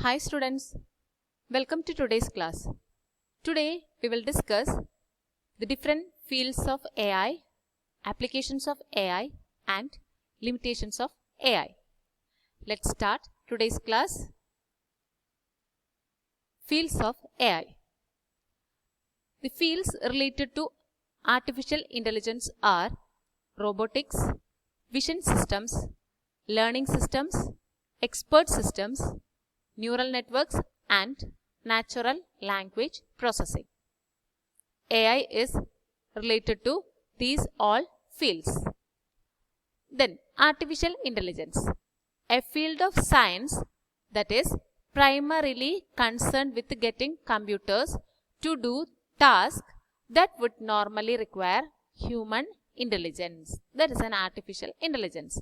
Hi students, welcome to today's class. Today we will discuss the different fields of AI, applications of AI and limitations of AI. Let's start today's class. Fields of AI. The fields related to artificial intelligence are robotics, vision systems, learning systems, expert systems, neural networks and natural language processing. AI is related to these all fields. Then artificial intelligence, a field of science that is primarily concerned with getting computers to do tasks that would normally require human intelligence. That is an artificial intelligence.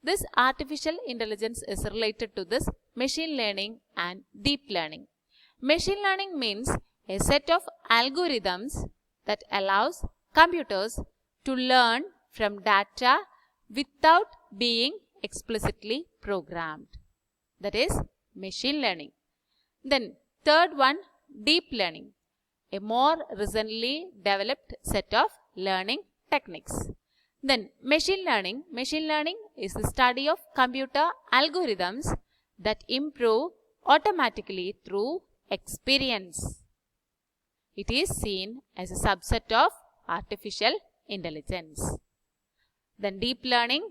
This artificial intelligence is related to this machine learning and deep learning. Machine learning means a set of algorithms that allows computers to learn from data without being explicitly programmed. That is machine learning. Then third one, deep learning, a more recently developed set of learning techniques. Then machine learning is the study of computer algorithms that improve automatically through experience. It is seen as a subset of artificial intelligence. Then deep learning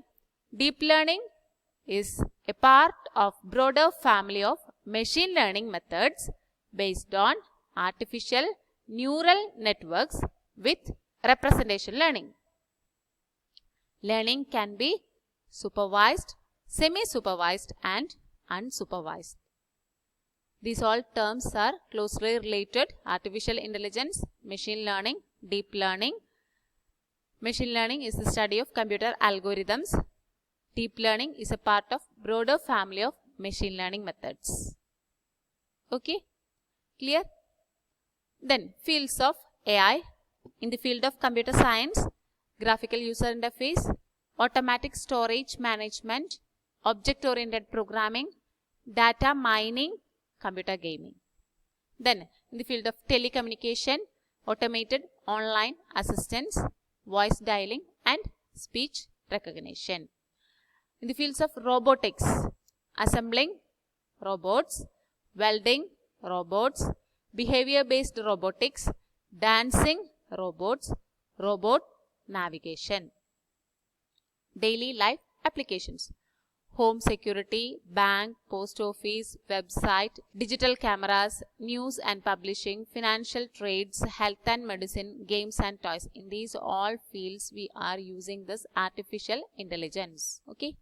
is a part of broader family of machine learning methods based on artificial neural networks with representation learning. Learning can be supervised, semi-supervised and unsupervised. These all terms are closely related: artificial intelligence, machine learning, deep learning. Machine learning is the study of computer algorithms. Deep learning is a part of broader family of machine learning methods. Okay, clear? Then fields of AI. In the field of computer science, graphical user interface, automatic storage management, object-oriented programming, data mining, computer gaming. Then in the field of telecommunication, automated online assistance, voice dialing and speech recognition. In the fields of robotics, assembling robots, welding robots, behavior-based robotics, dancing robots, robot navigation. Daily life applications, home security, bank, post office, website, digital cameras, news and publishing, financial trades, health and medicine, games and toys. In these all fields we are using this artificial intelligence. Okay.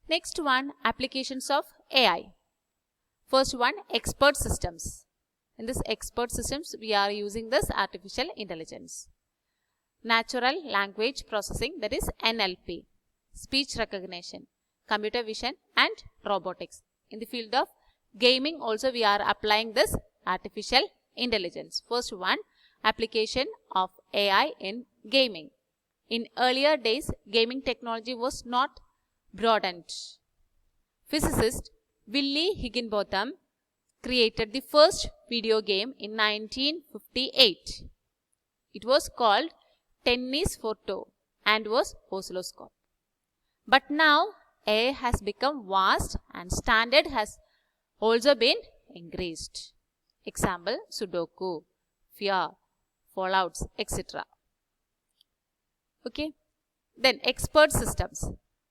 Next one, applications of AI. First one, expert systems. In this expert systems we are using this artificial intelligence. Natural language processing, that is NLP, speech recognition, computer vision and robotics. In the field of gaming also we are applying this artificial intelligence. First one, application of AI in gaming. In earlier days, gaming technology was not broadened. Physicist Willy Higginbotham created the first video game in 1958. It was called Tennis for Two and was oscilloscope. But now AI has become vast and standard has also been increased. Example, Sudoku, Fia, Fallouts, etc. Okay. Then expert systems.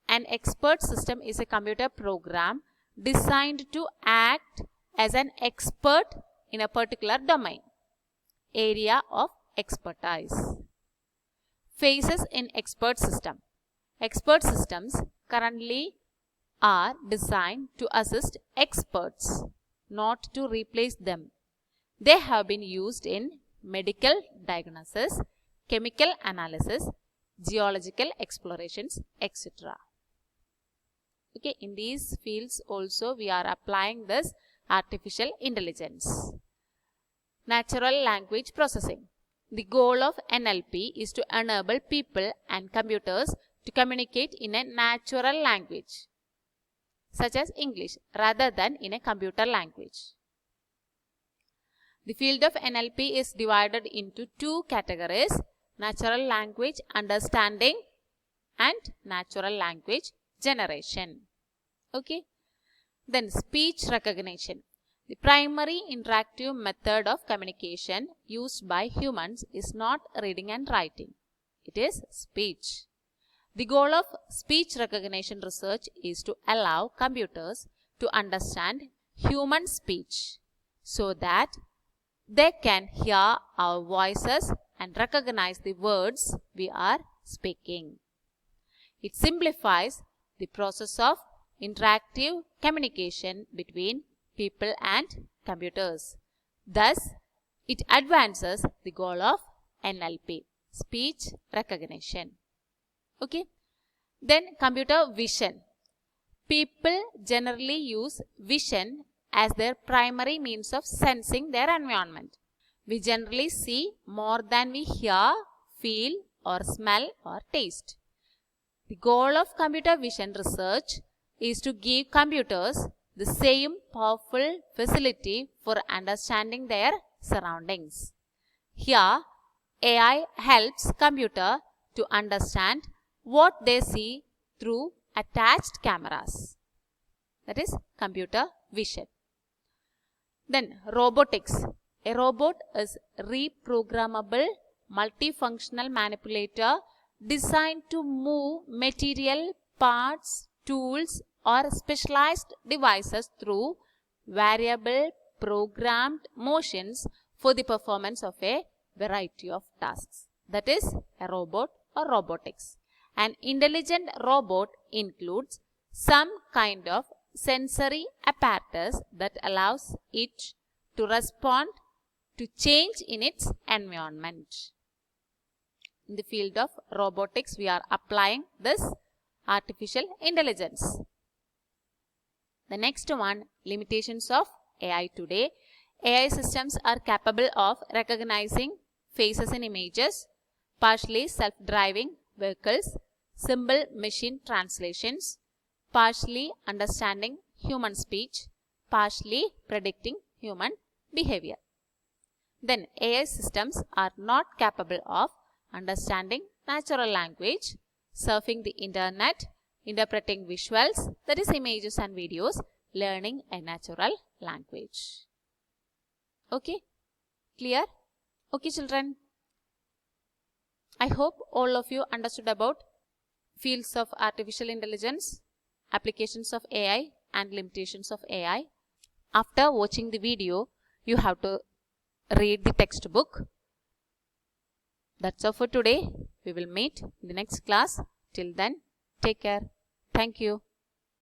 An expert system is a computer program designed to act as an expert in a particular domain, area of expertise. Phases in expert system. Expert systems currently are designed to assist experts, not to replace them. They have been used in medical diagnosis, chemical analysis, geological explorations, etc. Okay, in these fields also we are applying this artificial intelligence. Natural language processing. The goal of NLP is to enable people and computers to communicate in a natural language. such as English, rather than in a computer language. The field of NLP is divided into two categories: natural language understanding and natural language generation. Okay. Then speech recognition. The primary interactive method of communication used by humans is not reading and writing. It is speech. The goal of speech recognition research is to allow computers to understand human speech so that they can hear our voices and recognize the words we are speaking. It simplifies the process of interactive communication between people and computers. Thus, it advances the goal of NLP, speech recognition. Okay. Then computer vision. People generally use vision as their primary means of sensing their environment. We generally see more than we hear, feel, or smell or taste. The goal of computer vision research is to give computers the same powerful facility for understanding their surroundings. Here, AI helps computer to understand what they see through attached cameras. That is computer vision. Then robotics. A robot is a reprogrammable multifunctional manipulator designed to move material, parts, tools, or specialized devices through variable programmed motions for the performance of a variety of tasks. That is a robot or robotics. An intelligent robot includes some kind of sensory apparatus that allows it to respond to change in its environment. In the field of robotics, we are applying this artificial intelligence. The next one, limitations of AI today. AI systems are capable of recognizing faces in images, partially self-driving vehicles, simple machine translations, partially understanding human speech, partially predicting human behavior. Then AI systems are not capable of understanding natural language, surfing the internet, interpreting visuals, that is images and videos, learning a natural language. Okay? Clear? Okay, children. I hope all of you understood about fields of artificial intelligence, applications of AI and limitations of AI. After watching the video, you have to read the textbook. That's all for today. We will meet in the next class. Till then, take care. Thank you.